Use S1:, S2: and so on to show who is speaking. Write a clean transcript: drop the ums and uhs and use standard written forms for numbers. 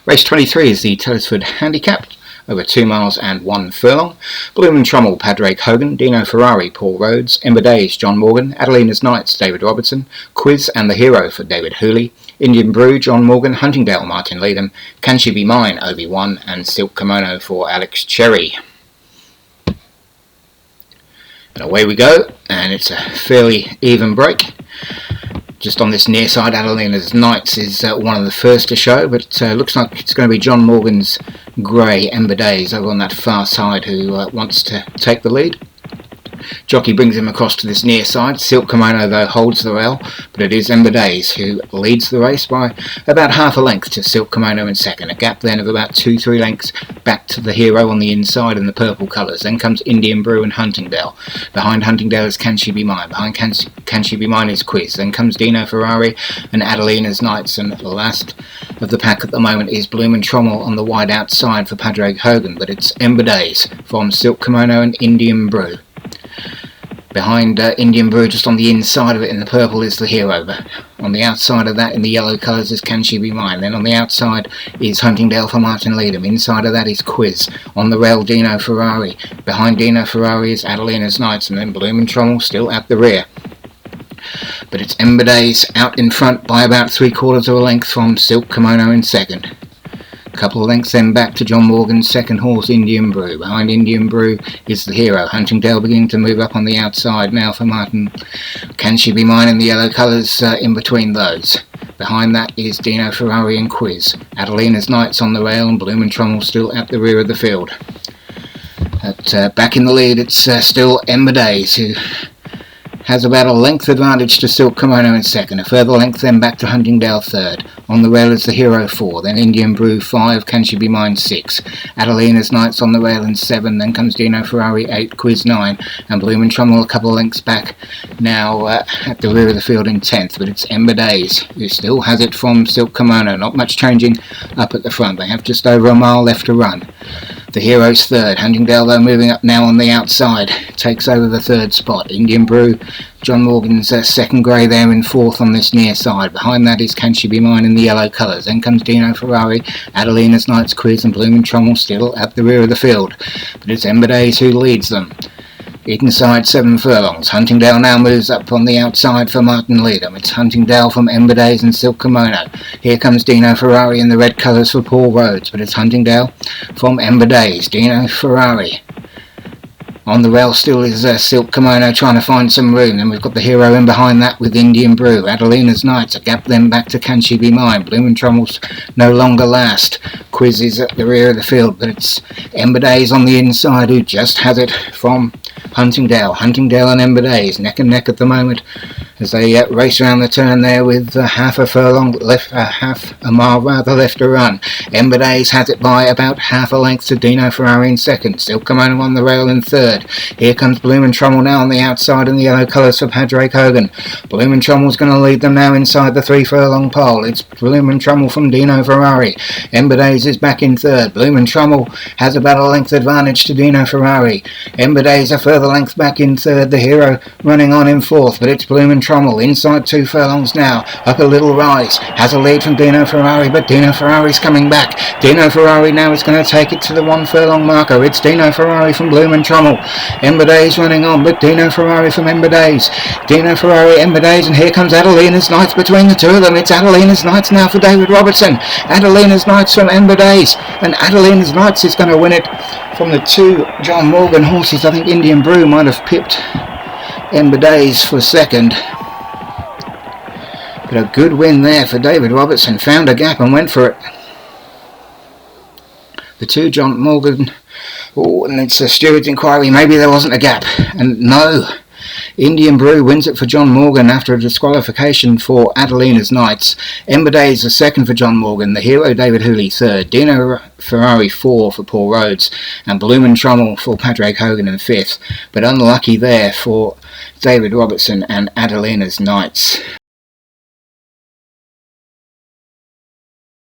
S1: Race 23 is the Tellisford Hanicap, over 2 miles and 1 furlong. Bloom and Trommel, Padraig Hogan. Dino Ferrari, Paul Rhodes. Ember Days, John Morgan. Adelina's Knights, David Robertson. Quiz and the Hero for David Hooley. Indian Brew, John Morgan. Huntingdale, Martin Leadham. Can She Be Mine, Obi-Wan. And Silk Kimono for Alex Cherry. And away we go, and it's a fairly even break. Just on this near side, Adelina's Knights is one of the first to show, but looks like it's going to be John Morgan's grey Ember Days over on that far side who wants to take the lead. Jockey brings him across to this near side. Silk Kimono though holds the rail, but it is Ember Days who leads the race by about half a length to Silk Kimono in second. A gap then of about 2-3 lengths back to the Hero on the inside in the purple colours. Then comes Indian Brew and Huntingdale. Behind Huntingdale is Can She Be Mine. Behind Can She Be Mine is Quiz. Then comes Dino Ferrari and Adelina's Knights. And the last of the pack at the moment is Bloom and Trommel on the wide outside for Padraig Hogan. But it's Ember Days from Silk Kimono and Indian Brew. Behind Indian Brew, just on the inside of it in the purple, is the Hero. But on the outside of that in the yellow colours is Can She Be Mine. Then on the outside is Huntingdale for Martin Leadham. Inside of that is Quiz. On the rail, Dino Ferrari. Behind Dino Ferrari is Adelina's Knights. And then Bloom and Trommel still at the rear. But it's Ember Days out in front by about 3/4 of a length from Silk Kimono in second. A couple of lengths then back to John Morgan's second horse, Indian Brew. Behind Indian Brew is the Hero. Huntingdale beginning to move up on the outside now for Martin. Can She Be Mine in the yellow colours in between those. Behind that is Dino Ferrari and Quiz. Adelina's Knights on the rail and Bloom and Trommel still at the rear of the field. Back in the lead it's still Ember Days who has about a length advantage to Silk Kimono in second. A further length then back to Huntingdale third. On the rail is the Hero 4, then Indian Brew 5, Can She Be Mine 6. Adelina's Knights on the rail in 7, then comes Dino Ferrari 8, Quiz 9, and Bloom and Trommel a couple of lengths back now at the rear of the field in 10th. But it's Ember Days who still has it from Silk Kimono. Not much changing up at the front. They have just over a mile left to run. The Hero's third. Huntingdale though moving up now on the outside. Takes over the third spot. Indian Brew, John Morgan's second grey there in fourth on this near side. Behind that is Can She Be Mine in the yellow colours. Then comes Dino Ferrari, Adelina's Knights, Quiz and Bloom and Trommel still at the rear of the field. But it's Ember Days who leads them. Inside 7 furlongs. Huntingdale now moves up on the outside for Martin Leadham. It's Huntingdale from Ember Days and Silk Kimono. Here comes Dino Ferrari in the red colours for Paul Rhodes, but it's Huntingdale from Ember Days. Dino Ferrari. On the rail still is Silk Kimono trying to find some room. Then we've got the Hero in behind that with Indian Brew. Adelina's Knights, a gap then back to Can She Be Mine. Bloom and Trommel's no longer last. Quiz is at the rear of the field, but it's Ember Days on the inside who just has it from Huntingdale. Huntingdale and Ember Days neck and neck at the moment as they race around the turn there with half a furlong left, half a mile rather left to run. Ember Days has it by about half a length to Dino Ferrari in second. Silk Kimono on the rail in third. Here comes Bloom and Trommel now on the outside in the yellow colours for Padraig Hogan. Bloom and Trommel's going to lead them now inside the 3 furlong pole. It's Bloom and Trommel from Dino Ferrari. Ember Days is back in third. Bloom and Trommel has about a length advantage to Dino Ferrari. Ember Days a further length back in third. The Hero running on in fourth, but it's Bloom and Trommel inside 2 furlongs now. Up a little rise. Has a lead from Dino Ferrari, but Dino Ferrari's coming back. Dino Ferrari now is going to take it to the 1 furlong marker. It's Dino Ferrari from Bloom and Trommel. Ember Days running on, but Dino Ferrari from Ember Days. Dino Ferrari, Ember Days, and here comes Adelina's Knights between the two of them. It's Adelina's Knights now for David Robertson. Adelina's Knights from Ember Days, and Adelina's Knights is going to win it from the 2 John Morgan horses. I think Indian Brew might have pipped Ember Days for second. But a good win there for David Robertson. Found a gap and went for it. The 2 John Morgan. Oh, and it's a steward's inquiry. Maybe there wasn't a gap. And no. Indian Brew wins it for John Morgan after a disqualification for Adelina's Knights. Ember Days the second for John Morgan. The Hero David Hooley third. Dino Ferrari 4 for Paul Rhodes. And Bloom and Trommel for Padraig Hogan in fifth. But unlucky there for David Robertson and Adelina's Knights.